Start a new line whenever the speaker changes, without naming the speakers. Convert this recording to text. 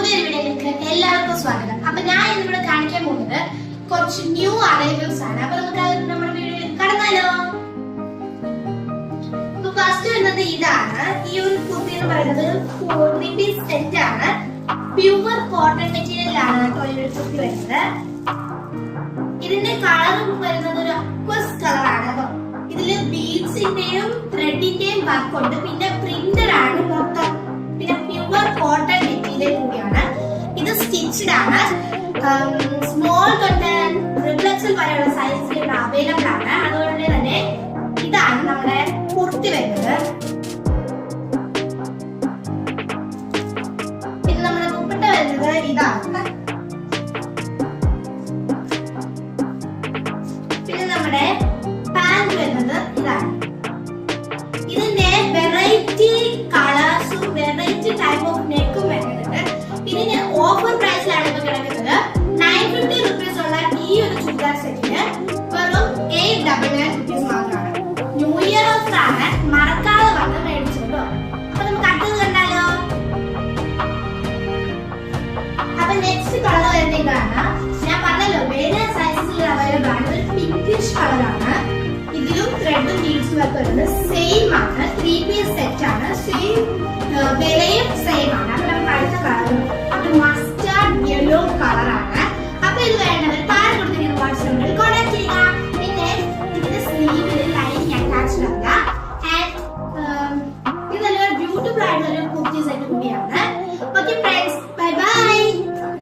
പുതിയൊരു വീഡിയോയിലേക്ക് എല്ലാവർക്കും സ്വാഗതം. അപ്പൊ ഞാൻ ഇന്നിവിടെ കാണിക്കാൻ പോകുന്നത് കുറച്ച് ന്യൂ അറൈവൽസ് ആണ്. അപ്പൊ നമുക്ക് നമ്മുടെ വീഡിയോയിലേക്ക് കടന്നാലോ. അപ്പൊ ഫസ്റ്റ് വരുന്നത് ഇതാണ്. ഈ ഒരു കുർത്തി എന്ന് പറയുന്നത് 3 പീസ് സെറ്റ് ആണ്. പ്യുവർ കോട്ടൺ മെറ്റീരിയലാണ് ഈ ഒരു കുർത്തി വരുന്നത്. ഇതിന്റെ കളർ വരുന്നത് ഒരു അക്വസ് കളറാണ്. ഇതില് ബീഡ്സിന്റെയും ത്രെഡിന്റെയും വർക്ക് ഉണ്ട്. പിന്നെ പ്രിന്റഡ് ആണ് മൊത്തം. പിന്നെ പ്യുവർ കോട്ടൺ മെറ്റീരിയൽ കൂടിയാണ്. ഇത് സ്റ്റിച്ച്ഡ് ആണ്. സ്മോൾ തൊട്ട് ട്രിപ്പിൾ എക്സൽ വരെയുള്ള സൈസിൽ അവൈലബിൾ ആണ്. അതുകൊണ്ട് തന്നെ ഇതാണ് നമ്മുടെ കുർത്തി വരുന്നത്. പിന്നെ നമ്മുടെ ദുപ്പട്ട വരുന്നത് ഇതാണ്. പിന്നെ നമ്മുടെ പാന്റ് വരുന്നത് ഇതാണ്. ഇതിന്റെ വെറൈറ്റി കളേഴ്സും വെറൈറ്റി ടൈപ്പ് ഓഫ് നെക്കും വരുന്നുണ്ട്. ഇതിന് ഓഫർ പ്രൈസിലാണ് ഇപ്പൊ കിടക്കുന്നത്. 950 റുപ്പീസ് ഉള്ള ഈ ഒരു ചുരിദാർ സെറ്റിന് വെറും 899 റുപ്പീസ് മാത്രമാണ്. ന്യൂ ഇയർ ഓഫർ ആണ്. മറക്കാതെ വന്ന് മേടിച്ചോളൂ. അപ്പൊ നമുക്ക് അടുത്തത് കണ്ടാലോ. അപ്പൊ നെക്സ്റ്റ് കളർ വരുന്നതാണ്. ഞാൻ പറഞ്ഞല്ലോ വേറെ സൈസിൽ അവൈലബിൾ ആണ്. ഒരു പിങ്കിഷ് കളറാണ്. ഇതിലും ത്രെഡും ബീഡ്സും ഒക്കെ വരുന്നത് സെയിം ആണ്. 3 പീസ് സെറ്റ് ആണ്. സെയിം വിലയും സെയിം ആണ്. അപ്പൊ നമുക്ക് അടുത്ത കളർ